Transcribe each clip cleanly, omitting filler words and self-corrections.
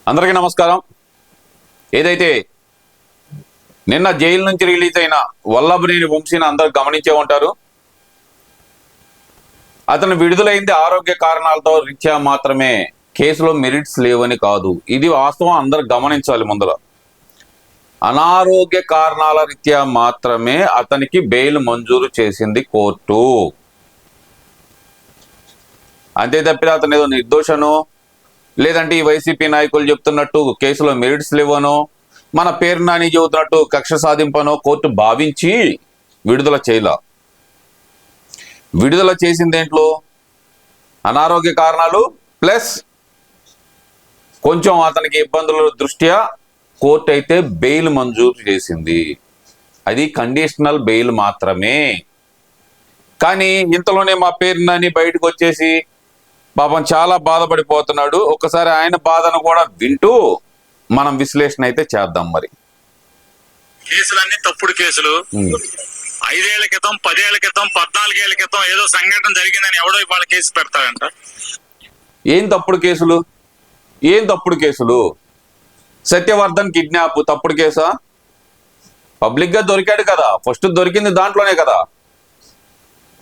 అందరికీ నమస్కారం. ఏదైతే నిన్న జైలు నుంచి రిలీజ్ అయిన వల్లభనేని వంశీని అందరూ గమనించే ఉంటారు. అతను విడుదలైంది ఆరోగ్య కారణాలతో రీత్యా మాత్రమే, కేసులో మెరిట్స్ లేవని కాదు. ఇది వాస్తవం, అందరూ గమనించాలి. ముందర అనారోగ్య కారణాల రీత్యా మాత్రమే అతనికి బెయిల్ మంజూరు చేసింది కోర్టు. అంతే తప్పితే అతను ఏదో నిర్దోషనో, లేదంటే ఈ వైసీపీ నాయకులు చెప్తున్నట్టు కేసులో మెరిట్స్ లేవనో, మన పేరు నాని చెబుతున్నట్టు కక్ష సాధింపనో కోర్టు భావించి విడుదల చేయలా. విడుదల చేసిన దేంట్లో అనారోగ్య కారణాలు ప్లస్ కొంచెం అతనికి ఇబ్బందుల దృష్ట్యా కోర్టు అయితే బెయిల్ మంజూరు చేసింది. అది కండిషనల్ బెయిల్ మాత్రమే. కానీ ఇంతలోనే మా పేరు నాని బయటకు వచ్చేసి పాపం చాలా బాధపడిపోతున్నాడు. ఒక్కసారి ఆయన బాధను కూడా వింటూ మనం విశ్లేషణ అయితే చేద్దాం. మరి కేసులన్నీ తప్పుడు కేసులు. 5 ఏళ్ల క్రితం, 10 ఏళ్ల క్రితం, 14 ఏళ్ల క్రితం ఏదో సంఘటన జరిగిందని ఎవడో ఇవాళ కేసు పెడతాడంట. ఏం తప్పుడు కేసులు? ఏం తప్పుడు కేసులు? సత్యవర్ధన్ కిడ్నాప్ తప్పుడు కేసా? పబ్లిక్ గా దొరికాడు కదా, ఫస్ట్ దొరికింది దాంట్లోనే కదా.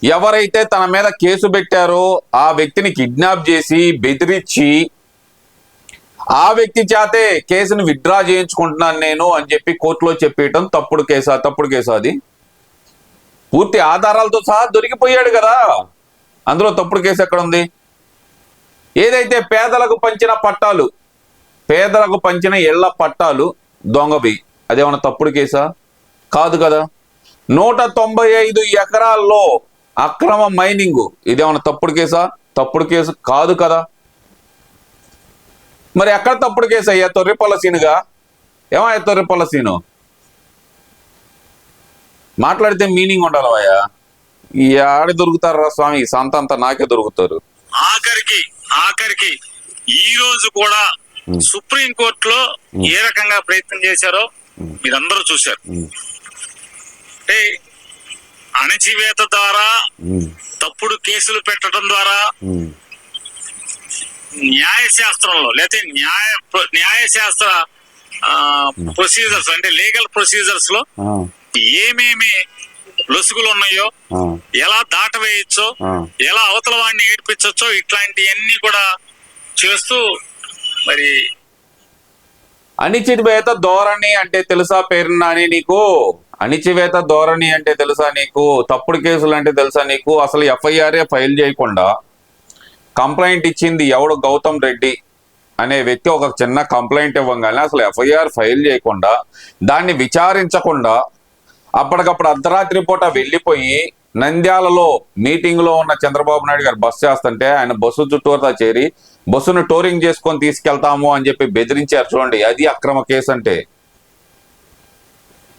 ఎవరైతే తన మీద కేసు పెట్టారో ఆ వ్యక్తిని కిడ్నాప్ చేసి బెదిరించి ఆ వ్యక్తి చేతే కేసును విత్డ్రా చేయించుకుంటున్నాను నేను అని చెప్పి కోర్టులో చెప్పేయటం తప్పుడు కేసా? తప్పుడు కేసా? అది పూర్తి ఆధారాలతో సహా దొరికిపోయాడు కదా, అందులో తప్పుడు కేసు ఎక్కడ ఉంది? ఏదైతే పేదలకు పంచిన పట్టాలు, పేదలకు పంచిన ఇళ్ల పట్టాలు దొంగవి, అదేమన్నా తప్పుడు కేసా? కాదు కదా. 195 ఎకరాల్లో అక్రమ మైనింగ్, ఇదేమన్నా తప్పుడు కేసా? తప్పుడు కేసు కాదు కదా. మరి ఎక్కడ తప్పుడు కేసు అయ్యా? తొర్రిపల్ల సీనుగా ఏమయ్యా? తొర్రిపల్ల సీను మాట్లాడితే మీనింగ్ ఉండాలవయ్యా. ఈ ఆడ దొరుకుతారా స్వామి? సంతంతా నాకే దొరుకుతారు. ఆఖరికి ఈ రోజు కూడా సుప్రీం కోర్టులో ఏ రకంగా ప్రయత్నం చేశారో మీరందరూ చూశారు. అంటే అణచివేత ద్వారా, తప్పుడు కేసులు పెట్టడం ద్వారా న్యాయశాస్త్రంలో లేకపోతే న్యాయశాస్త్ర ప్రొసీజర్స్ అంటే లీగల్ ప్రొసీజర్స్ లో ఏమేమి లొసుగులు ఉన్నాయో, ఎలా దాటవేయచ్చో, ఎలా అవతల వాడిని ఏడిపించచ్చో, ఇట్లాంటివన్నీ కూడా చేస్తూ మరి అణిచివేత ధోరణి అంటే తెలుసా పేరు నాని నీకు? అణిచివేత ధోరణి అంటే తెలుసా నీకు? తప్పుడు కేసులు అంటే తెలుసా నీకు? అసలు ఎఫ్ఐఆర్ ఫైల్ చేయకుండా కంప్లైంట్ ఇచ్చింది ఎవడు? గౌతమ్ రెడ్డి అనే వ్యక్తి ఒక చిన్న కంప్లైంట్ ఇవ్వగానే అసలు ఎఫ్ఐఆర్ ఫైల్ చేయకుండా, దాన్ని విచారించకుండా అప్పటికప్పుడు అర్ధరాత్రి పూట వెళ్ళిపోయి నంద్యాలలో మీటింగ్ లో ఉన్న చంద్రబాబు నాయుడు గారు బస్సు చేస్తుంటే ఆయన బస్సు చుట్టూతా చేరి బస్సును టోరింగ్ చేసుకొని తీసుకెళ్తాము అని చెప్పి బెదిరించారు. చూడండి, అది అక్రమ కేసు అంటే.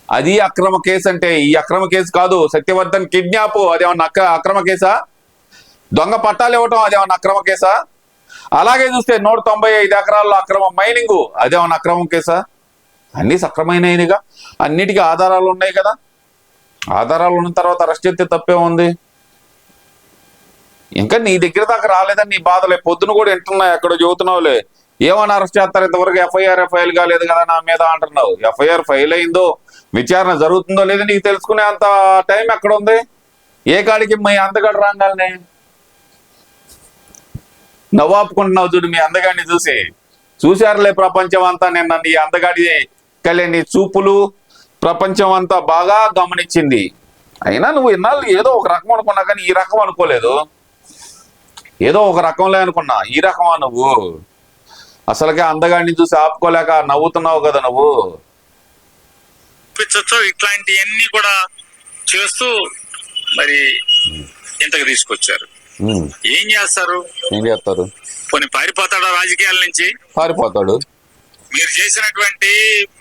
అది అక్రమ కేసు అంటే. ఈ అక్రమ కేసు కాదు. సత్యవర్ధన్ కిడ్నాప్ అదేమన్నా అక్రమ కేసా? దొంగ పట్టాలు ఇవ్వటం అదేమన్నా అక్రమ కేసా? అలాగే చూస్తే 195 ఎకరాల్లో అక్రమ మైనింగ్ అదేమన్నా అక్రమం కేసా? అన్ని సక్రమైనదిగా, అన్నిటికీ ఆధారాలు ఉన్నాయి కదా. ఆధారాలు ఉన్న తర్వాత అరెస్ట్ చేస్తే తప్పే ఉంది. ఇంకా నీ దగ్గర దాకా రాలేదని నీ బాధలే. పొద్దున కూడా వింటున్నావు, ఎక్కడో చెబుతున్నావులే. ఏమని అరెస్ట్ చేస్తారు? ఇంతవరకు ఎఫ్ఐఆర్ ఫైల్ కాలేదు కదా నా మీద అంటున్నావు. ఎఫ్ఐఆర్ ఫైల్ అయిందో, విచారణ జరుగుతుందో లేదో నీకు తెలుసుకునే అంత టైం ఎక్కడ ఉంది? ఏ కాడికి మీ అందగాడు రాగానే నవ్వాపుకుంటున్నావు చూడు మీ అందగాడిని చూసి. చూశారులే ప్రపంచం అంతా నిన్న నీ అందగాడి నీ చూపులు ప్రపంచం అంతా బాగా గమనించింది. అయినా నువ్వు ఇన్నాళ్ళు ఏదో ఒక రకం అనుకున్నా కానీ ఈ రకం అనుకోలేదు. ఏదో ఒక రకంలో అనుకున్నా, ఈ రకమా నువ్వు? అసలుకే అందగాడిని చూసి ఆపుకోలేక నవ్వుతున్నావు కదా నువ్వు. ఇట్లాంటివన్నీ కూడా చేస్తూ మరి ఇంతకు తీసుకొచ్చారు. ఏం చేస్తారు? కొన్ని పారిపోతాడా రాజకీయాల నుంచి? పారిపోతాడు. మీరు చేసినటువంటి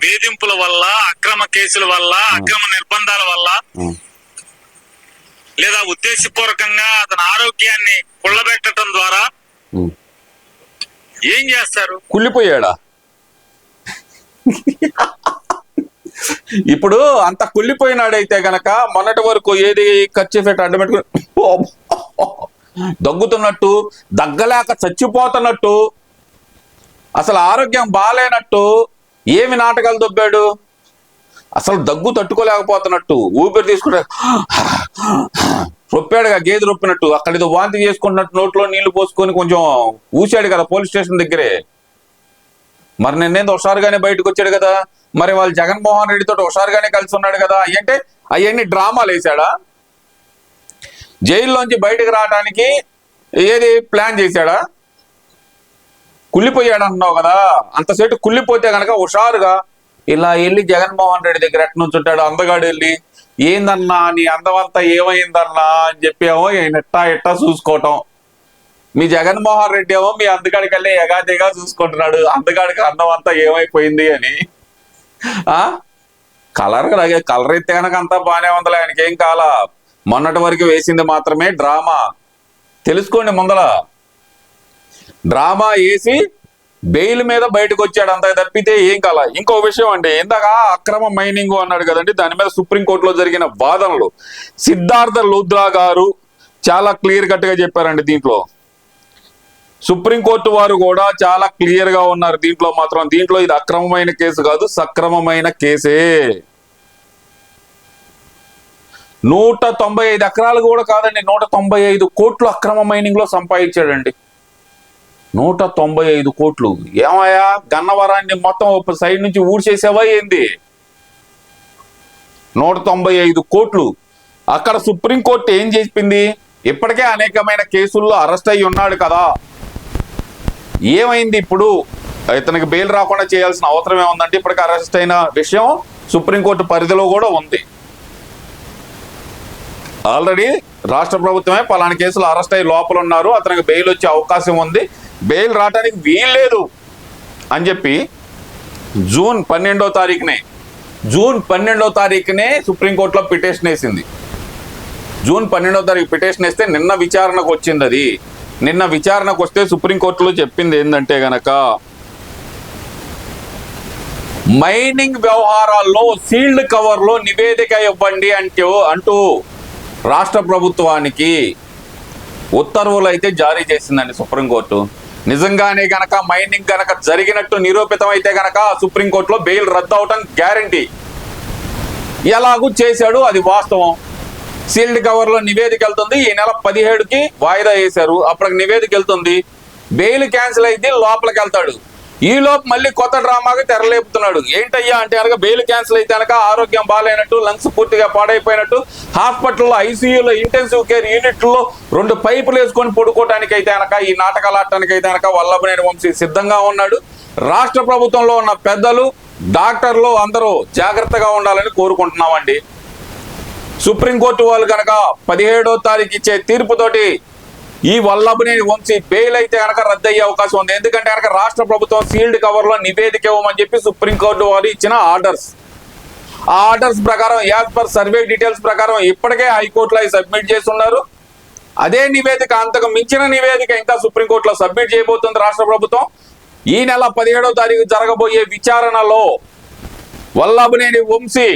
వేధింపుల వల్ల, అక్రమ కేసుల వల్ల, అక్రమ నిర్బంధాల వల్ల, లేదా ఉద్దేశపూర్వకంగా అతని ఆరోగ్యాన్ని కుళ్ళబెట్టడం ద్వారా ఏం చేస్తారు? కుళ్ళిపోయాడా? ఇప్పుడు అంత కుళ్ళిపోయినాడైతే గనక మొన్నటి వరకు ఏది ఖర్చు పెట్టి అడ్డమెట్టుకుని దగ్గుతున్నట్టు, దగ్గలేక చచ్చిపోతున్నట్టు అసలు ఆరోగ్యం బాగాలేనట్టు ఏమి నాటకాలు దొబ్బాడు, అసలు దగ్గు తట్టుకోలేకపోతున్నట్టు ఊపిరి తీసుకుంటే రొప్పాడుగా గేదె రొప్పినట్టు, అక్కడ ఏదో వాంతి చేసుకుంటున్నట్టు నోట్లో నీళ్లు పోసుకొని కొంచెం ఊసాడు కదా పోలీస్ స్టేషన్ దగ్గరే. మరి నిన్నేంది హుషారుగానే బయటకు వచ్చాడు కదా, మరి వాళ్ళు జగన్మోహన్ రెడ్డితో హుషారుగానే కలిసి ఉన్నాడు కదా. అవన్నీ డ్రామాలు వేసాడా? జైల్లోంచి బయటకు రావడానికి ఏది ప్లాన్ చేశాడా? కుళ్ళిపోయాడు అంటున్నావు కదా, అంతసేపు కుళ్ళిపోతే కనుక హుషారుగా ఇలా వెళ్ళి జగన్మోహన్ రెడ్డి దగ్గర ఎట్ట నుంచి ఉంటాడు అందగాడు వెళ్ళి, ఏందన్నా నీ అందమంతా ఏమైందన్నా అని చెప్పేమో ఎట్టా చూసుకోవటం. మీ జగన్మోహన్ రెడ్డి ఏమో మీ అందగాడికి వెళ్ళి ఎగాదిగా చూసుకుంటున్నాడు, అందగాడికి అందం అంతా ఏమైపోయింది అని. కలర్ ఎత్తే కనుక అంతా బాగానే ఉందిలే, ఆయనకి ఏం కాలా, మొన్నటి వరకు వేసింది మాత్రమే డ్రామా. తెలుసుకోండి, ముందల డ్రామా వేసి బెయిల్ మీద బయటకు వచ్చాడు, అంత తప్పితే ఏం కాల. ఇంకో విషయం అండి, ఇందాక అక్రమ మైనింగ్ అన్నాడు కదండి, దాని మీద సుప్రీంకోర్టులో జరిగిన వాదనలు సిద్ధార్థ లూథ్రా గారు చాలా క్లియర్ కట్ గా చెప్పారండి. దీంట్లో సుప్రీంకోర్టు వారు కూడా చాలా క్లియర్ గా ఉన్నారు దీంట్లో మాత్రం. దీంట్లో ఇది అక్రమమైన కేసు కాదు, సక్రమమైన కేసే. 195 ఎకరాలు కూడా కాదండి, 195 కోట్లు అక్రమ మైనింగ్ లో సంపాదించాడండి. 195 కోట్లు. ఏమయ్యా గన్నవరాన్ని మొత్తం సైడ్ నుంచి ఊడ్చేసావా ఏంది? 195 కోట్లు. అక్కడ సుప్రీంకోర్టు ఏం చెప్పింది, ఇప్పటికే అనేకమైన కేసుల్లో అరెస్ట్ అయ్యి ఉన్నాడు కదా, ఏమైంది ఇప్పుడు ఇతనికి బెయిల్ రాకుండా చేయాల్సిన అవసరం ఏముందంటే, ఇప్పటికే అరెస్ట్ అయిన విషయం సుప్రీంకోర్టు పరిధిలో కూడా ఉంది. ఆల్రెడీ రాష్ట్ర ప్రభుత్వమే పలానా కేసులు అరెస్ట్ అయ్యి లోపల ఉన్నారు, అతనికి బెయిల్ వచ్చే అవకాశం ఉంది, బెయిల్ రావడానికి వీల్లేదు అని చెప్పి జూన్ 12వ తారీఖునే సుప్రీంకోర్టులో పిటిషన్ వేసింది. జూన్ 12వ తారీఖు పిటిషన్ వేస్తే నిన్న విచారణకు వచ్చింది. అది నిన్న విచారణకు వస్తే సుప్రీంకోర్టులో చెప్పింది ఏంటంటే గనక, మైనింగ్ వ్యవహారాల్లో సీల్డ్ కవర్లో నివేదిక ఇవ్వండి అంటూ రాష్ట్ర ప్రభుత్వానికి ఉత్తర్వులు అయితే జారీ చేసిందండి సుప్రీంకోర్టు. నిజంగానే గనక మైనింగ్ గనక జరిగినట్టు నిరూపితం అయితే గనక సుప్రీంకోర్టులో బెయిల్ రద్దు అవటం గ్యారంటీ. ఎలాగూ చేశాడు, అది వాస్తవం. సీల్డ్ కవర్ లో నివేదిక వెళ్తుంది, ఈ నెల 17కి వాయిదా వేశారు, అప్పటికి నివేదిక వెళ్తుంది, బెయిల్ క్యాన్సిల్ అయితే లోపలికి వెళ్తాడు. ఈ లోపు మళ్ళీ కొత్త డ్రామాకి తెరలేపుతున్నాడు. ఏంటయ్యా అంటే కనుక బెయిల్ క్యాన్సిల్ అయితే కనుక ఆరోగ్యం బాగాలేనట్టు, లంగ్స్ పూర్తిగా పాడైపోయినట్టు, హాస్పిటల్లో ఐసీయూలో ఇంటెన్సివ్ కేర్ యూనిట్లో 2 పైపులు వేసుకొని పడుకోవడానికి అయితే కనుక, ఈ నాటకాలు ఆడటానికి అయితే కనుక వల్లభనేని వంశీ సిద్ధంగా ఉన్నాడు. రాష్ట్ర ప్రభుత్వంలో ఉన్న పెద్దలు, డాక్టర్లు అందరూ జాగ్రత్తగా ఉండాలని కోరుకుంటున్నామండి. సుప్రీంకోర్టు వాళ్ళు కనుక 17వ తారీఖు ఇచ్చే తీర్పుతోటి ఈ వల్లభనేని వంశీ బెయిల్ అయితే కనుక రద్దు అయ్యే అవకాశం ఉంది. ఎందుకంటే కనుక రాష్ట్ర ప్రభుత్వం సీల్డ్ కవర్ లో నివేదిక ఇవ్వమని చెప్పి సుప్రీంకోర్టు వారు ఇచ్చిన ఆర్డర్స్. ఆ ఆర్డర్స్ ప్రకారం యాజ్ పర్ సర్వే డీటెయిల్స్ ప్రకారం ఇప్పటికే హైకోర్టులో సబ్మిట్ చేస్తున్నారు. అదే నివేదిక, అంతకు మించిన నివేదిక ఇంకా సుప్రీంకోర్టులో సబ్మిట్ చేయబోతుంది రాష్ట్ర ప్రభుత్వం. ఈ నెల 17వ తారీఖు జరగబోయే విచారణలో వల్లభనేని వంశీ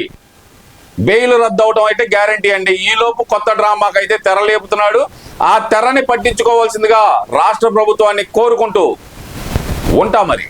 బెయిల్ రద్దు అవడం అయితే గ్యారంటీ అండి. ఈ లోపు కొత్త డ్రామాకి అయితే తెరలేపుతున్నాడు. ఆ తెరని పట్టించుకోవాల్సిందిగా రాష్ట్ర ప్రభుత్వాన్ని కోరుకుంటూ ఉంటా మరి.